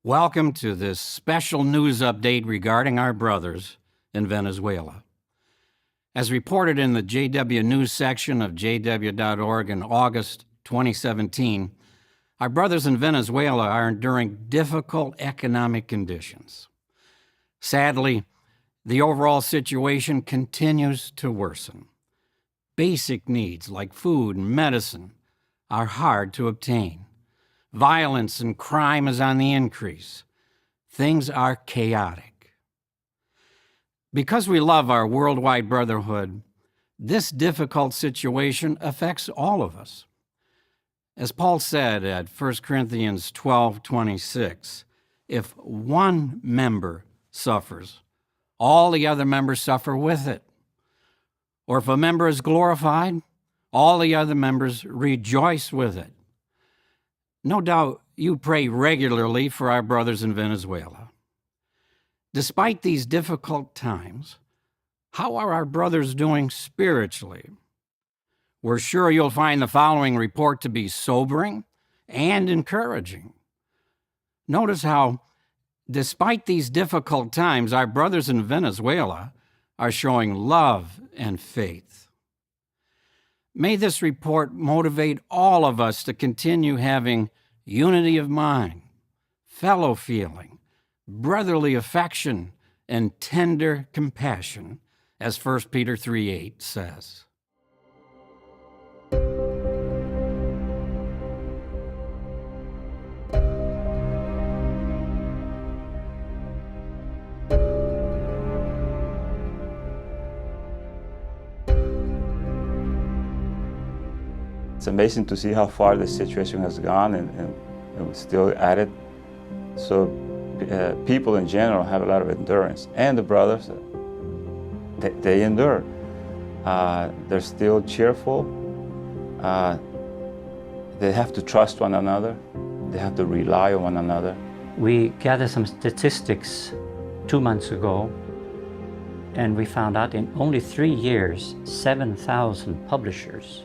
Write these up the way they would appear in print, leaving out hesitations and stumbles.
Welcome to this special news update regarding our brothers in Venezuela. As reported in the JW News section of jw.org in August 2017, our brothers in Venezuela are enduring difficult economic conditions. Sadly, the overall situation continues to worsen. Basic needs like food and medicine are hard to obtain. Violence and crime is on the increase. Things are chaotic. Because we love our worldwide brotherhood, this difficult situation affects all of us. As Paul said at 1 Corinthians 12:26, if one member suffers, all the other members suffer with it. Or if a member is glorified, all the other members rejoice with it. No doubt you pray regularly for our brothers in Venezuela. Despite these difficult times, how are our brothers doing spiritually? We're sure you'll find the following report to be sobering and encouraging. Notice how, despite these difficult times, our brothers in Venezuela are showing love and faith. May this report motivate all of us to continue having unity of mind, fellow feeling, brotherly affection, and tender compassion, as 1 Peter 3:8 says. It's amazing to see how far the situation has gone, and we're still at it. So people in general have a lot of endurance, and the brothers, they endure. They're still cheerful. They have to trust one another. They have to rely on one another. We gathered some statistics 2 months ago, and we found out in only 3 years, 7,000 publishers,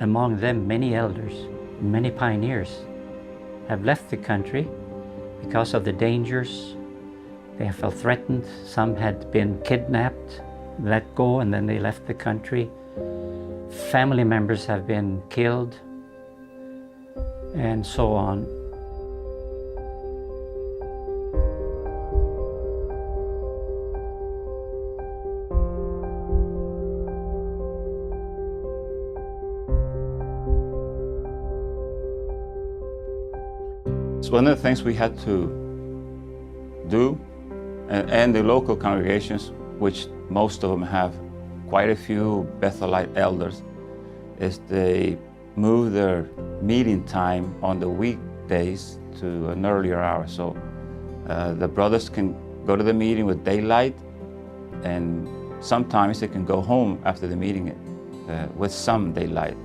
among them many elders, many pioneers, have left the country because of the dangers. They have felt threatened. Some had been kidnapped, let go, and then they left the country. Family members have been killed, and so on. So one of the things we had to do, and the local congregations, which most of them have quite a few Bethelite elders, is they move their meeting time on the weekdays to an earlier hour. So the brothers can go to the meeting with daylight, and sometimes they can go home after the meeting with some daylight.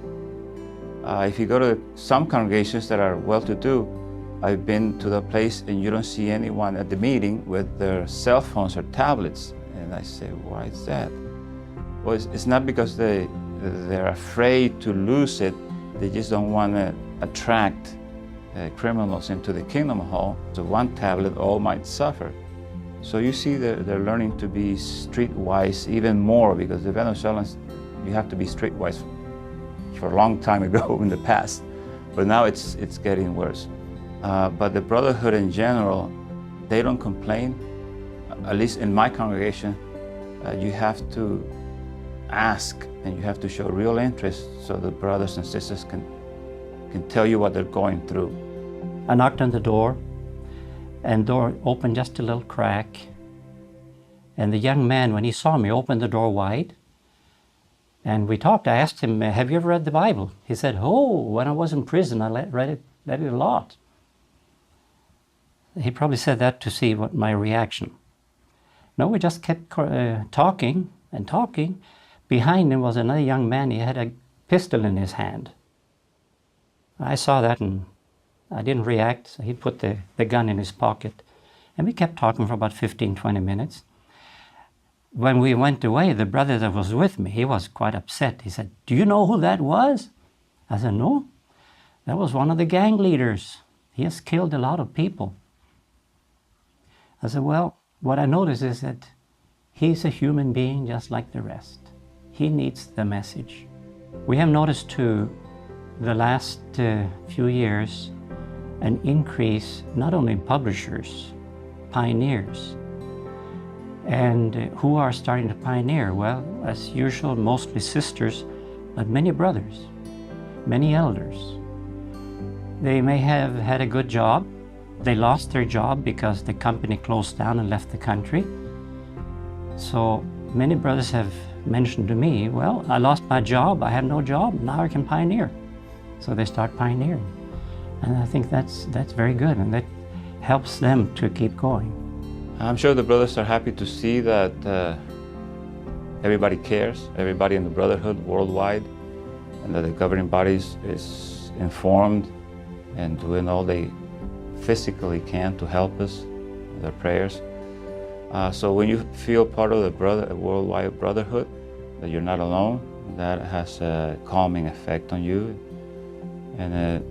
If you go to some congregations that are well-to-do, I've been to the place and you don't see anyone at the meeting with their cell phones or tablets. And I say, why is that? Well, it's not because they're afraid to lose it. They just don't want to attract criminals into the Kingdom Hall. So one tablet, all might suffer. So you see they're learning to be streetwise even more, because the Venezuelans, you have to be streetwise for a long time ago in the past. But now it's getting worse. But the brotherhood in general, they don't complain. At least in my congregation, you have to ask and you have to show real interest so the brothers and sisters can tell you what they're going through. I knocked on the door, and the door opened just a little crack. And the young man, when he saw me, opened the door wide. And we talked. I asked him, have you ever read the Bible? He said, oh, when I was in prison, I read it a lot. He probably said that to see what my reaction. No, we just kept talking and talking. Behind him was another young man. He had a pistol in his hand. I saw that and I didn't react. So he put the gun in his pocket. And we kept talking for about 15, 20 minutes. When we went away, the brother that was with me, he was quite upset. He said, do you know who that was? I said, no. That was one of the gang leaders. He has killed a lot of people. I said, well, what I notice is that he's a human being just like the rest. He needs the message. We have noticed too, the last few years, an increase not only in publishers, pioneers, and who are starting to pioneer? Well, as usual, mostly sisters, but many brothers, many elders. They may have had a good job. They lost their job because the company closed down and left the country. So many brothers have mentioned to me, well, I lost my job, I have no job, now I can pioneer. So they start pioneering. And I think that's very good, and that helps them to keep going. I'm sure the brothers are happy to see that everybody cares, everybody in the Brotherhood worldwide, and that the governing bodies is informed and doing all they physically can to help us with their prayers. So when you feel part of the worldwide brotherhood, that you're not alone, that has a calming effect on you, and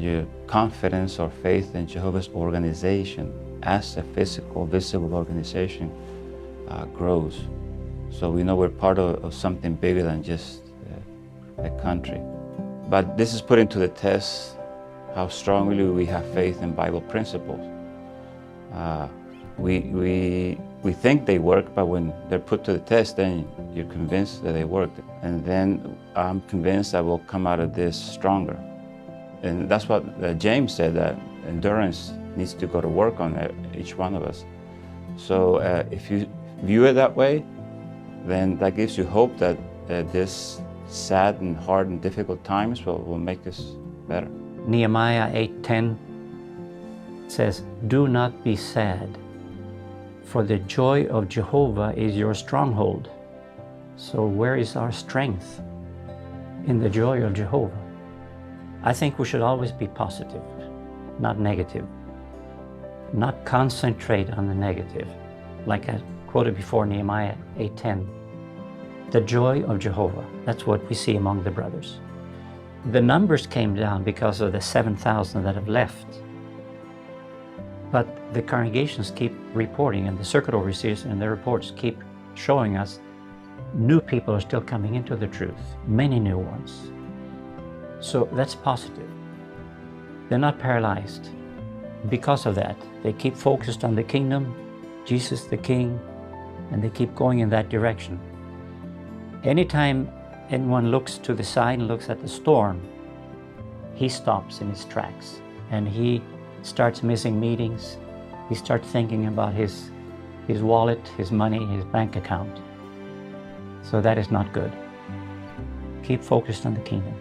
your confidence or faith in Jehovah's organization as a physical, visible organization grows. So we know we're part of something bigger than just a country. But this is putting to the test how strongly we have faith in Bible principles. We think they work, but when they're put to the test, then you're convinced that they work. And then I'm convinced that we'll come out of this stronger. And that's what James said, that endurance needs to go to work on each one of us. So if you view it that way, then that gives you hope that this sad and hard and difficult times will make us better. Nehemiah 8:10 says, "Do not be sad, for the joy of Jehovah is your stronghold." So where is our strength? In the joy of Jehovah. I think we should always be positive, not negative. Not concentrate on the negative. Like I quoted before, Nehemiah 8:10. The joy of Jehovah, that's what we see among the brothers. The numbers came down because of the 7,000 that have left. But the congregations keep reporting, and the circuit overseers and the reports keep showing us new people are still coming into the truth, many new ones. So that's positive. They're not paralyzed. Because of that, they keep focused on the kingdom, Jesus the King, and they keep going in that direction. Anytime anyone looks to the side and looks at the storm, he stops in his tracks and he starts missing meetings. He starts thinking about his wallet, his money, his bank account. So that is not good. Keep focused on the kingdom.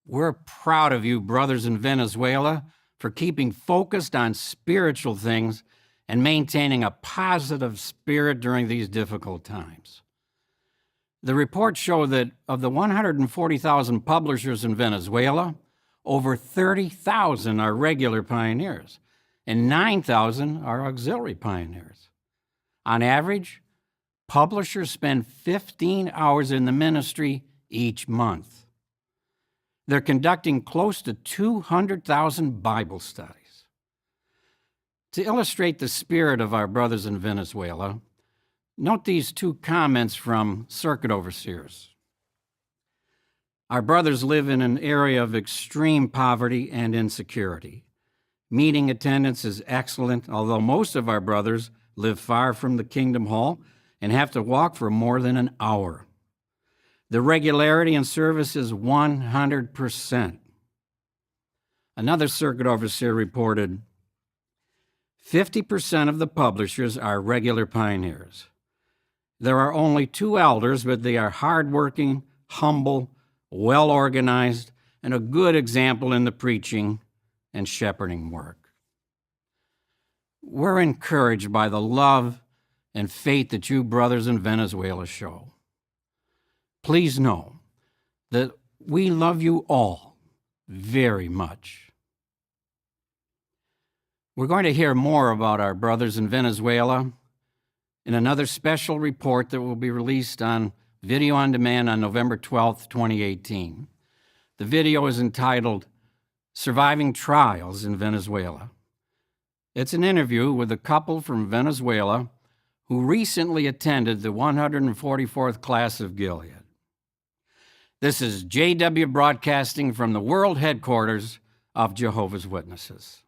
We're proud of you, brothers in Venezuela, for keeping focused on spiritual things and maintaining a positive spirit during these difficult times. The reports show that of the 140,000 publishers in Venezuela, over 30,000 are regular pioneers, and 9,000 are auxiliary pioneers. On average, publishers spend 15 hours in the ministry each month. They're conducting close to 200,000 Bible studies. To illustrate the spirit of our brothers in Venezuela, note these two comments from circuit overseers. Our brothers live in an area of extreme poverty and insecurity. Meeting attendance is excellent, although most of our brothers live far from the Kingdom Hall and have to walk for more than an hour. The regularity in service is 100%. Another circuit overseer reported 50% of the publishers are regular pioneers. There are only 2 elders, but they are hardworking, humble, well-organized, and a good example in the preaching and shepherding work. We're encouraged by the love and faith that you brothers in Venezuela show. Please know that we love you all very much. We're going to hear more about our brothers in Venezuela in another special report that will be released on video on demand on November 12, 2018. The video is entitled Surviving Trials in Venezuela. It's an interview with a couple from Venezuela who recently attended the 144th class of Gilead. This is JW Broadcasting from the world headquarters of Jehovah's Witnesses.